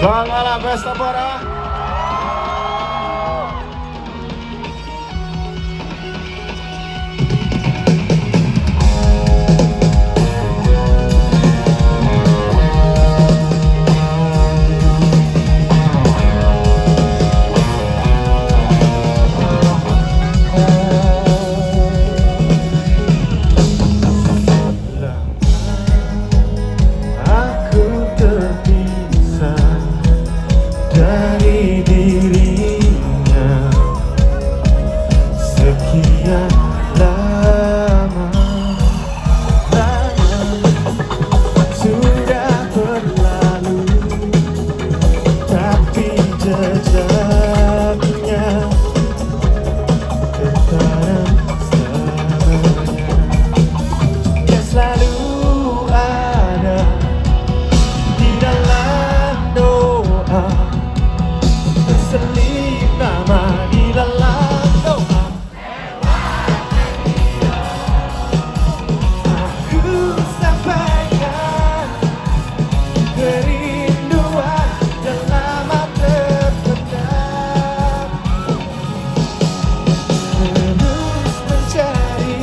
Selamat malam Pesta Pora. Dari dirinya sekian lama, sudah berlalu, tapi jejaknya tertanam selamanya. Dia selalu ada di dalam doa, terselip nama di dalam doa. Aku sampaikan kerinduan yang lama terpendam, terus mencari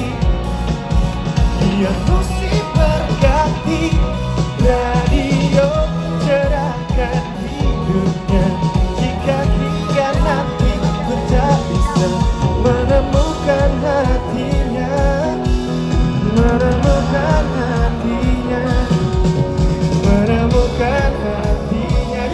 biar musik berganti, radio cerahkan hidupnya. Hingga nanti ku tak bisa menemukan hatinya, menemukan hatinya, menemukan hatinya.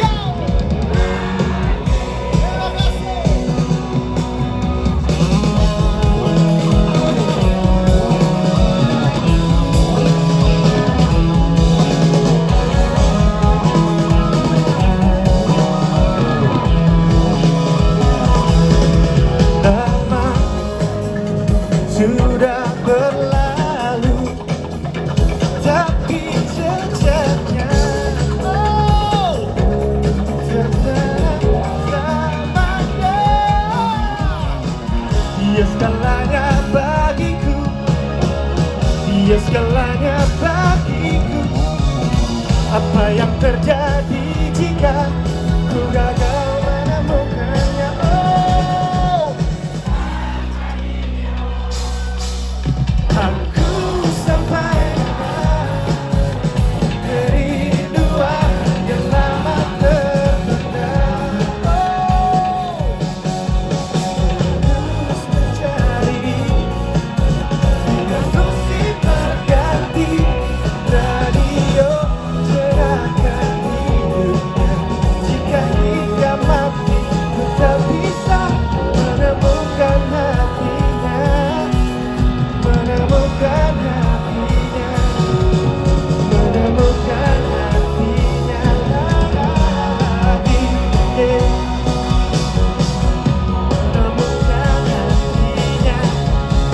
Sudah berlalu, tapi jejaknya tertanam selamanya. Dia segalanya bagiku, dia segalanya bagiku. Apa yang terjadi jika ku gagal menemukannya? Aku sampaikan kerinduan yang lama terpendam, terus mencari biar musik berganti, radio cerahkan hidupnya. Jika hingga mati ku tak bisa menemukan hatinya, menemukan hatinya, menemukan hatinya lagi, menemukan hatinya,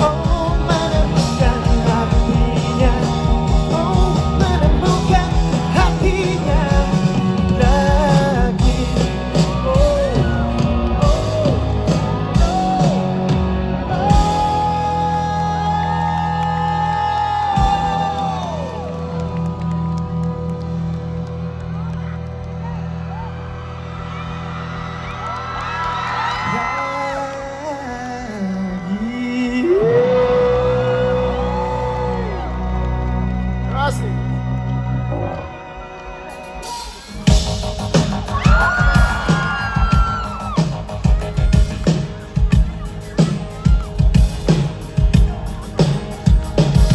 oh menemukan hatinya, oh menemukan hatinya lagi, Terima kasih.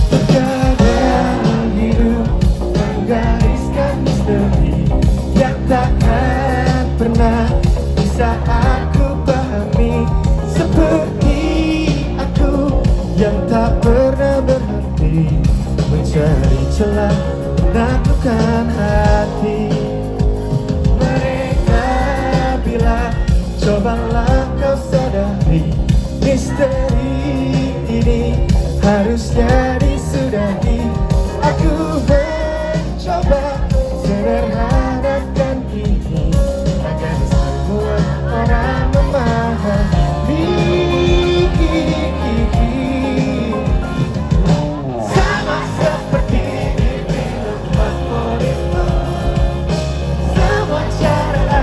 Terkadang hidup menggariskan misteri yang takkan pernah bisa aku pahami, seperti aku yang tak pernah berhenti mencari celah menaklukkan hati mereka. Bila cobalah kau sadari, misteri ini harusnya disudahi. Aku mencoba sederhanakan ini agar semua orang memahami. Sama seperti di film favoritmu, semua cara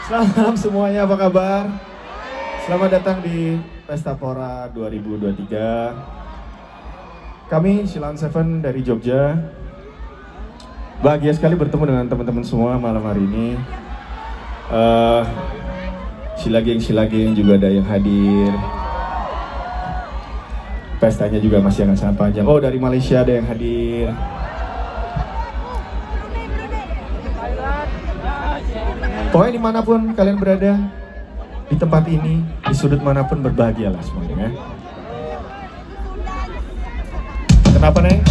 Selamat malam semuanya, apa kabar? Selamat datang di Pesta Pora 2023. Kami Shilan Seven dari Jogja. Bahagia sekali bertemu dengan teman-teman semua malam hari ini. Silageng juga ada yang hadir. Pestanya juga masih akan sangat panjang. Oh, dari Malaysia ada yang hadir. Pokoknya dimanapun kalian berada, di tempat ini, di sudut manapun berbahagialah semuanya ya. Kenapa, Neng?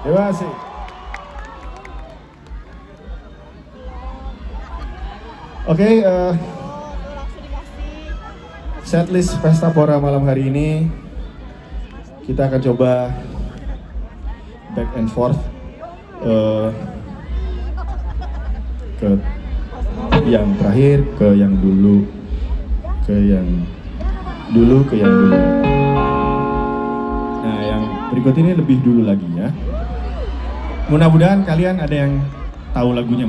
Terima kasih. Oke, setlist Pesta Pora malam hari ini kita akan coba back and forth ke yang terakhir, ke yang dulu, ke yang dulu, ke yang dulu. Nah, yang berikut ini lebih dulu lagi ya. Mudah-mudahan kalian ada yang tahu lagunya.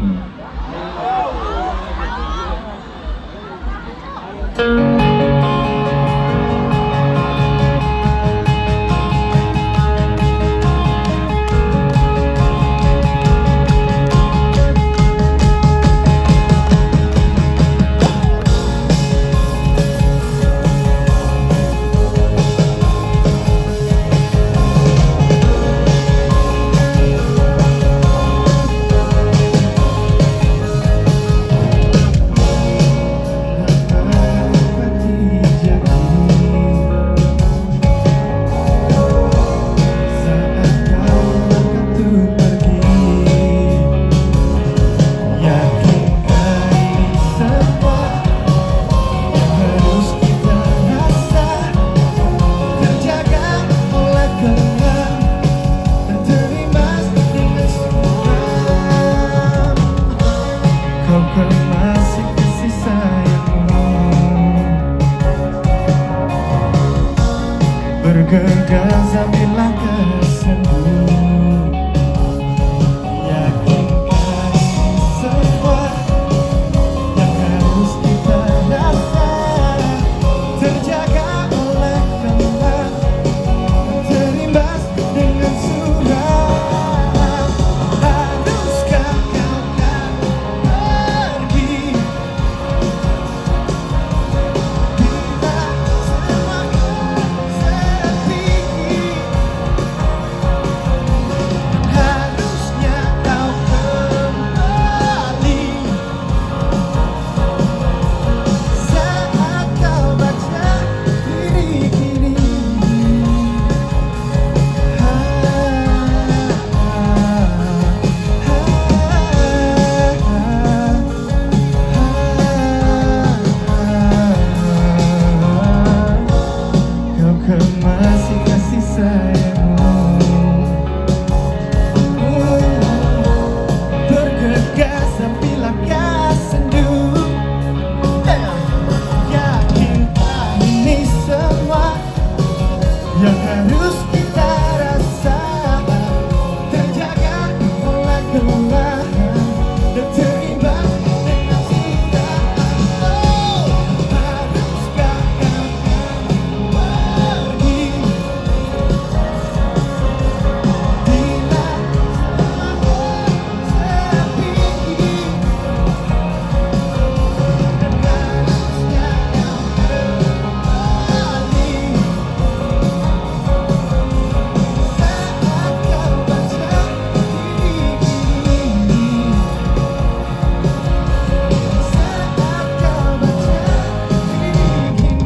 masih kasih sayangmu bergegas ambillah kesembuh. Yakinkan semua yang harus kita rasa terjaga oleh Tuhan, terimbas dengan surat. Haruskah kau kan pergi bila semakin sepi? Harusnya kau kembali saat kau baca diri kini. Kau masih kasih sayangmu bergegas ambillah kesendu. Yakinkan ini semua yang harus kita rasa terjaga oleh Tuhan dan terimbas dengan cinta. Oh, haruskah kau pergi bila semakin sepi? Dan harusnya kau kembali saat kau baca diri kini. Saat kau baca diri kini.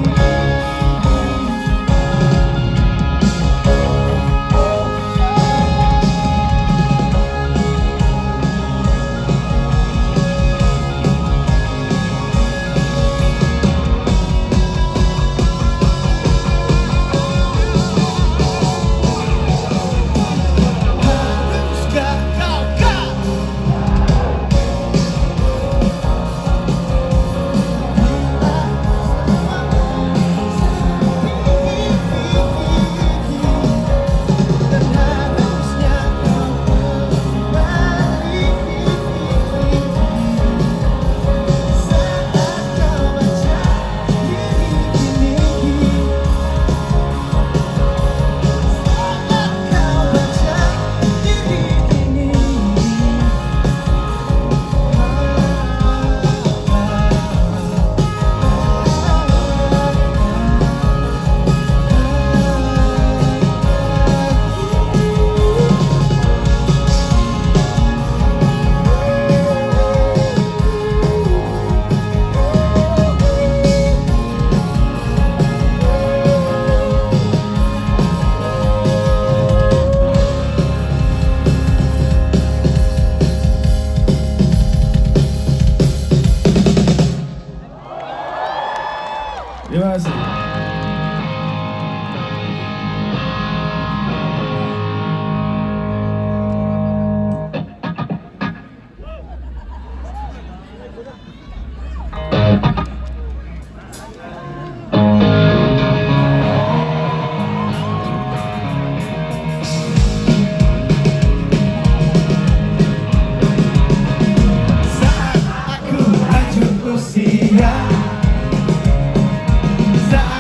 Haruskah kau kan dan harusnya kau kembali saat kau baca diri kini. Saat kau baca diri kini. Terima kasih. Saat aku lanjut usia, saat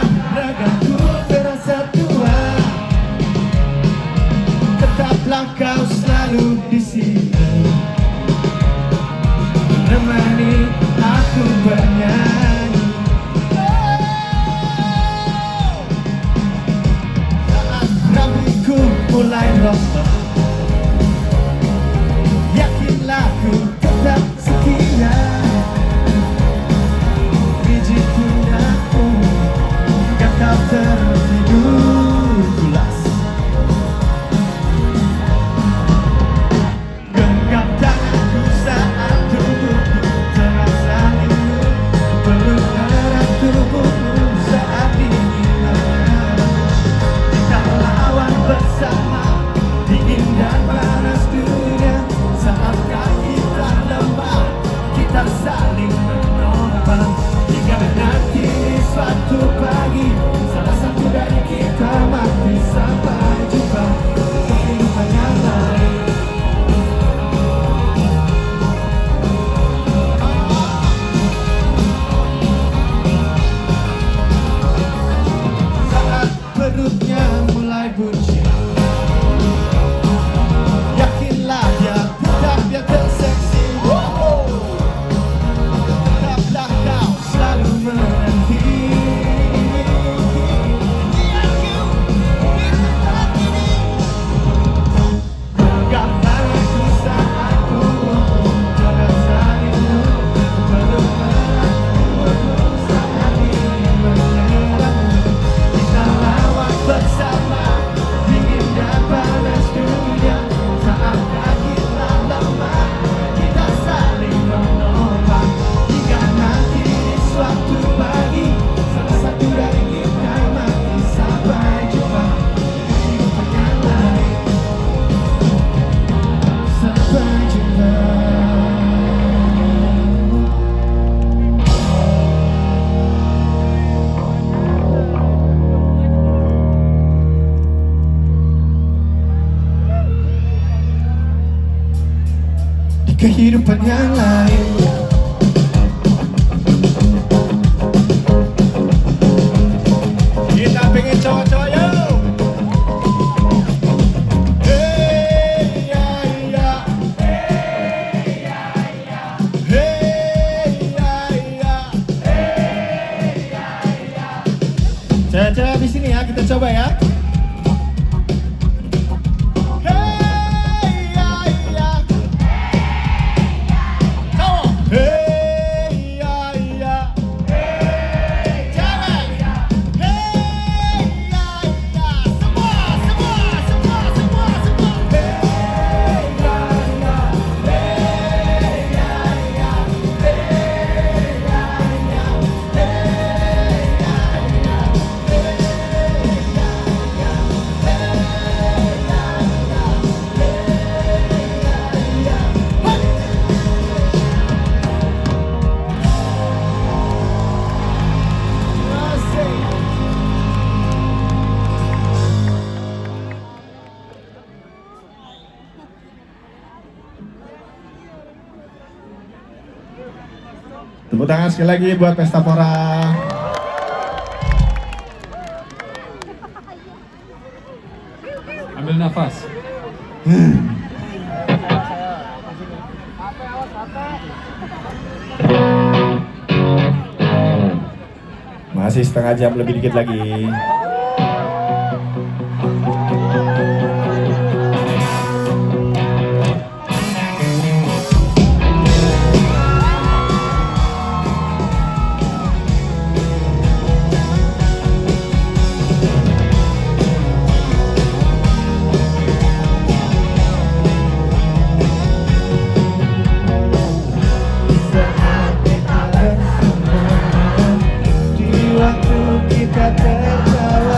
saling menopang. Jika nanti suatu pagi salah satu dari kita mati, sampai jumpa kehidupan yang lain. Saat perutnya mulai buncit, yakinlah dia tetap dia terseksi. Tetaplah kau selalu menanti. Gaplah aku saat ku merasa rindu, peluk-peluk saat ingin menyerangmu. Kita lawat bersama dingin dan panas dunia. Saatnya kita lemah, kita saling menopang. Jika nanti di suatu pagi salah satu dari kita mati, sampai jumpa kehidupan yang lain. Sampai jumpa. Di kehidupan yang lain. Kita pengen cowok-cowok yo. Hey ya ya, hey ya ya, hey ya ya, hey ya ya. Cewek-cewek di sini ya, kita coba ya. Hey ya ya, cowok. Hey ya ya, cewek. Hey ya ya, semua semua semua semua semua. Hey ya ya, hey ya ya, hey ya ya, hey ya ya. Tepuk tangan sekali lagi buat Pestapora. Ambil nafas. Masih setengah jam lebih dikit lagi. Saat kita bersama, di waktu kita tertawa.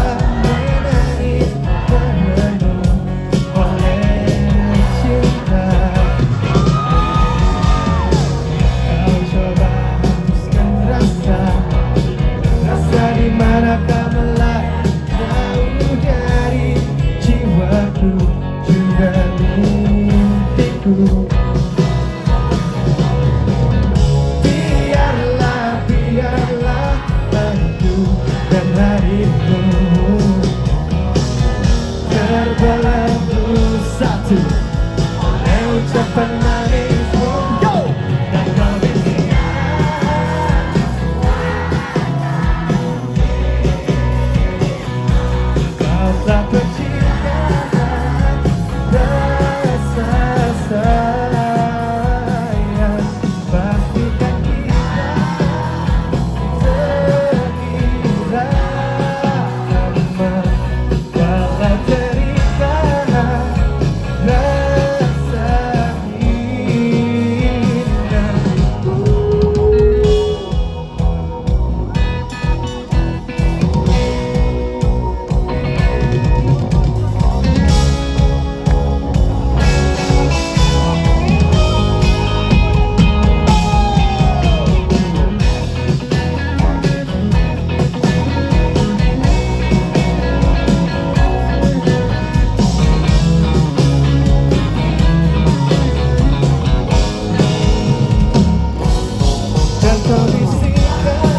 kau bisikkan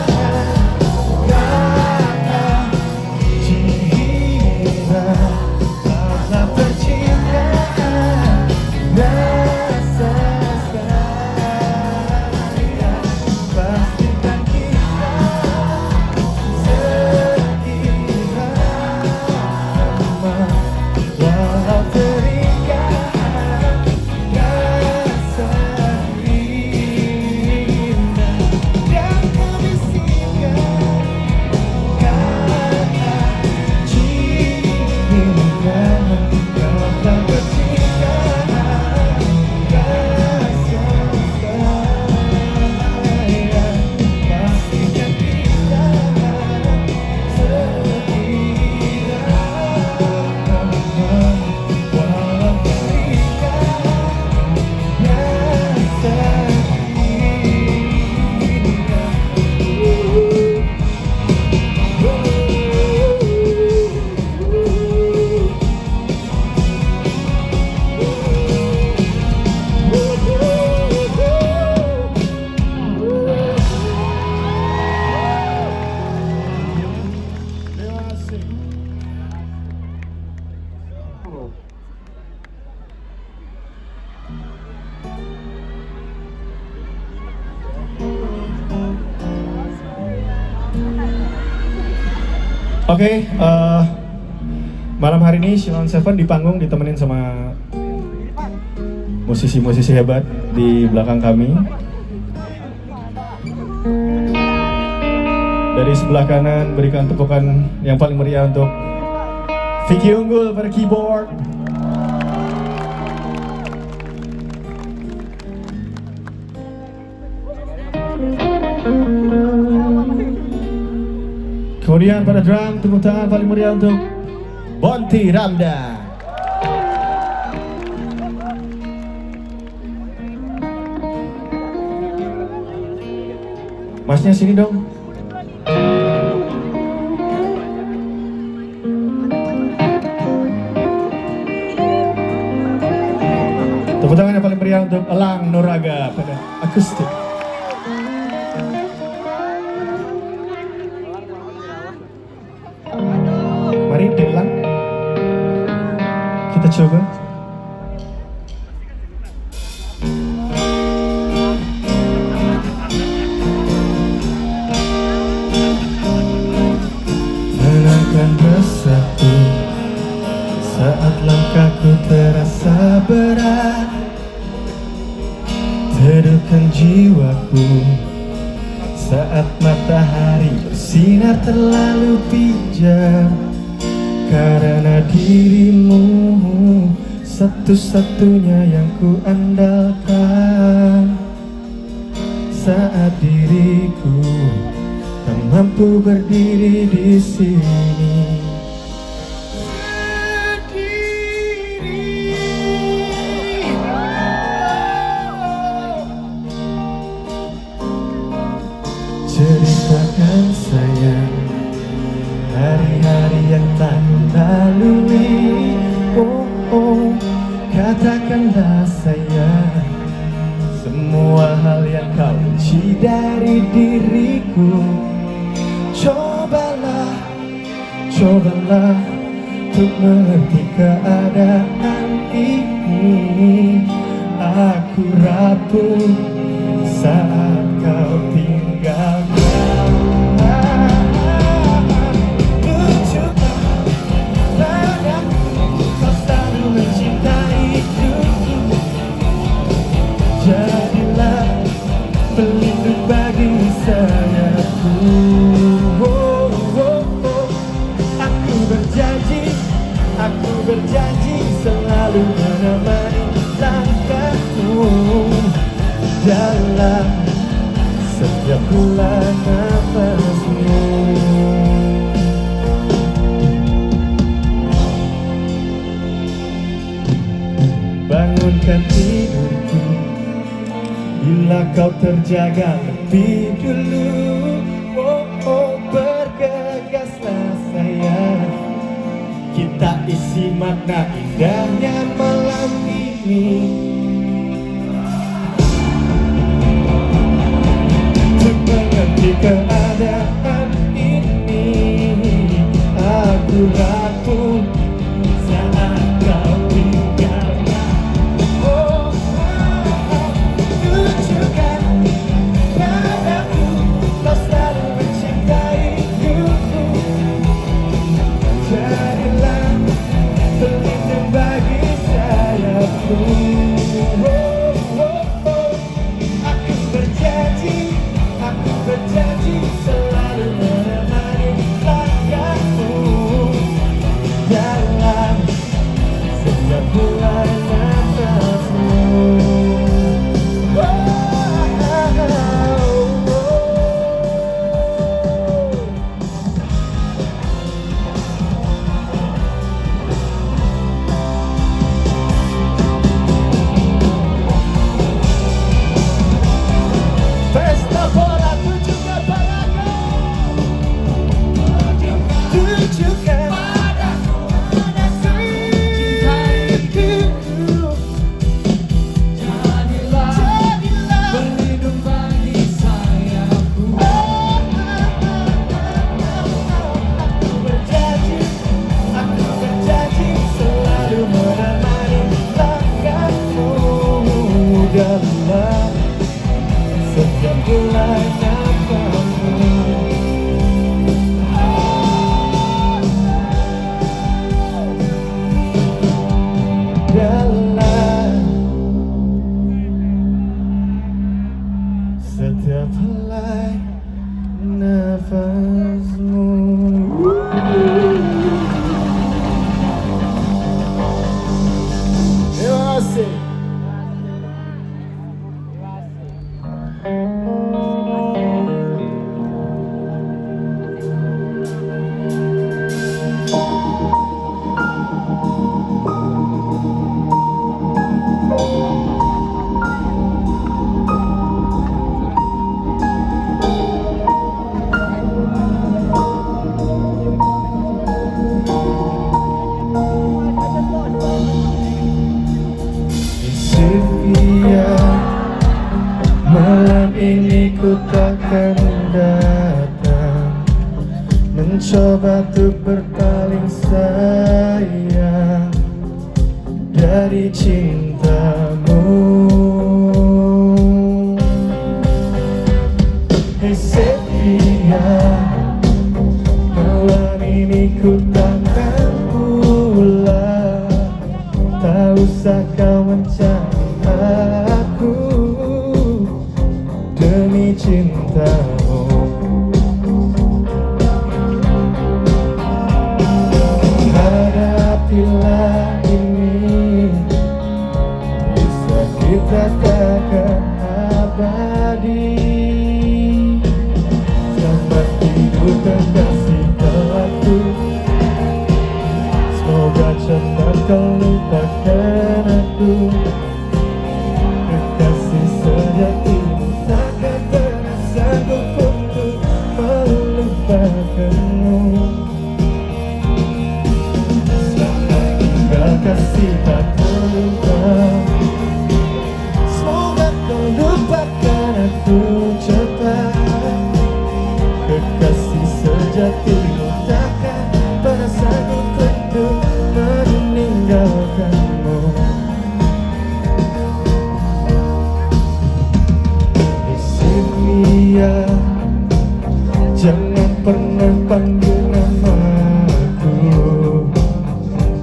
kata cinta, rasa percintaan, rasa sayang. Pastikan kita seirama, walau terikat rasa indah. Dan kau bisikkan kata cinta, kata percintaan, rasa sayang. Pastikan kita seirama, walau terikat rasa Oke, malam hari ini Sheila on 7 di panggung ditemenin sama musisi-musisi hebat di belakang kami. Dari sebelah kanan berikan tepukan yang paling meriah untuk Vicky Unggul pada keyboard. Kemudian pada drum, tepuk tangan paling meriah untuk Bonti Ramdan. Masnya sini dong. Tepuk tangan yang paling meriah untuk Elang Nuraga pada akustik. Mari Delang, kita coba. Tenangkan resahku saat langkahku terasa berat. Teduhkan jiwaku saat matahari bersinar terlalu pijak. Karena dirimu satu-satunya yang ku andalkan. Saat diriku tak mampu berdiri di sini sendiri. Ceritakan sayang hari-hari yang tak lalui. Oh, oh, katakanlah sayang semua hal yang kau benci dari diriku. Cobalah, cobalah untuk mengerti keadaan ini. Aku rapuh saat kau tinggalkan. Jadilah pelindung bagi sayapku. Oh, oh, oh. Aku berjanji selalu menemani langkahmu dalam setiap bulan nafasmu. Bangunkan tidurku bila kau terjaga lebih dulu. Oh, oh, bergegaslah sayang, kita isi makna indahnya malam ini. Untuk di keadaan ini aku rapuh saat kau tinggalkan. Oh, tunjukkan padaku kau selalu mencintaiku. Jadilah pelindung bagi sayapku. Aku berjanji selalu menemani langkahmu dalam setiap bulan nafasmu. Pesta bola tunjukkan padaku, tunjukkan padaku cintaiku. Jadilah pelindung bagi sayapku. Aku berjanji selalu menemani langkahmu dalam setiap bulan nafasmu. Dalam setiap helai nafasmu. Terima kasih. Sylvia, malam ini ku takkan datang mencoba untuk berpaling sayang dari cintamu. Hey Sylvia, malam ini ku takkan pulang. Tak usah kau mencari aku demi cintamu. Hadapilah ini, bisa kita takkan abadi. Selamat hidup kekasih aku, semoga cepat kau lupakan aku. Kekasih sejatimu takkan pernah sanggup untuk melupakanmu. Selamat tinggal kasih tak terlupa, semoga kau lupakan aku cepat. Kekasih sejatimu takkan pernah sanggup untuk meninggalkanmu. Sylvia, jangan pernah panggil namaku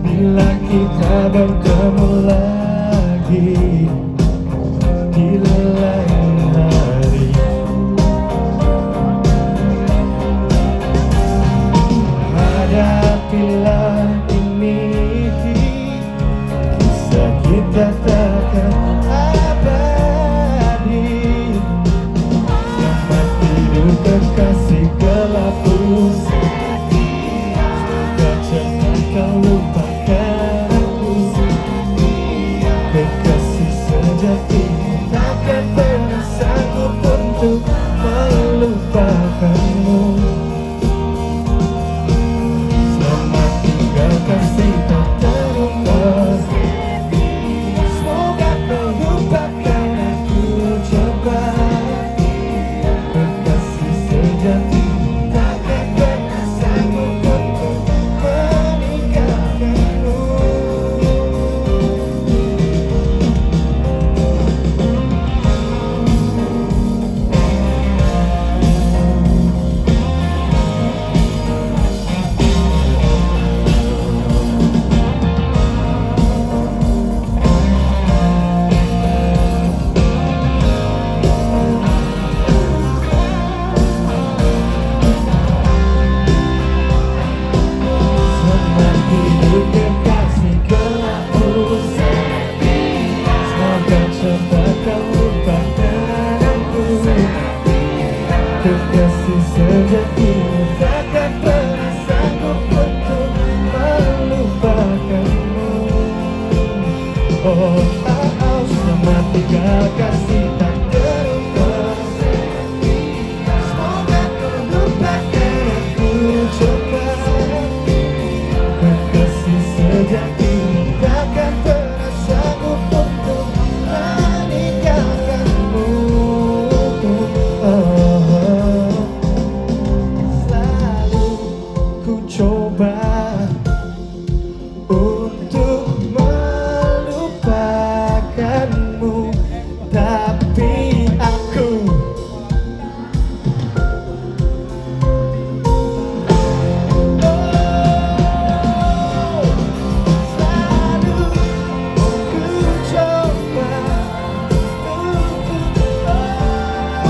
bila kita bertemu lagi di lain hari. Hadapilah ini, kisah kita takkan abadi. Selamat hidup kekasih. Kekasih sejati takkan pernah sanggup untuk melupakanmu. Oh, selama tinggal kasih tak terupas. Semoga kau lupakan aku coba. Kekasih sejati takkan pernah sanggup untuk meninggalkanmu. Selalu ku coba untuk melupakanmu, tapi aku selalu ku coba untuk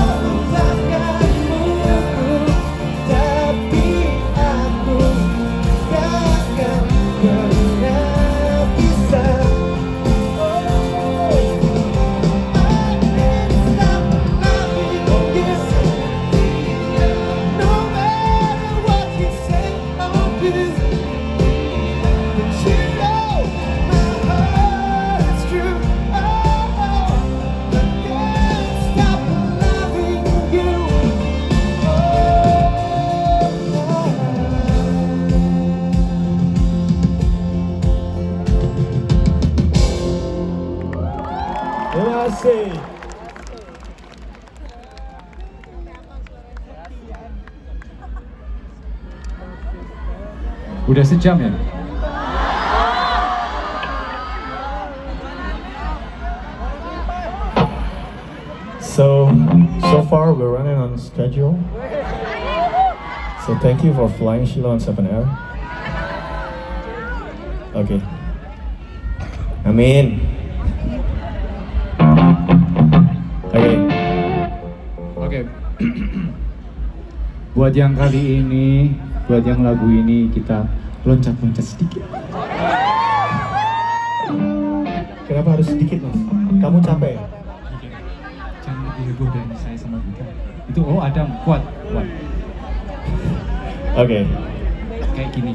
melupakanmu, tapi aku takkan pernah bisa. Terima kasih. Udah sejam ya? So far we're running on schedule. So thank you for flying Sheila on 7 Air. Okay. Amin. Okay. Oke. Buat yang kali ini, buat yang lagu ini kita loncat-loncat sedikit. Kenapa harus sedikit, Mas? Kamu capek ya? Jangan lebih heboh dari saya sama kita. Itu Adam kuat. Oke. Kayak gini.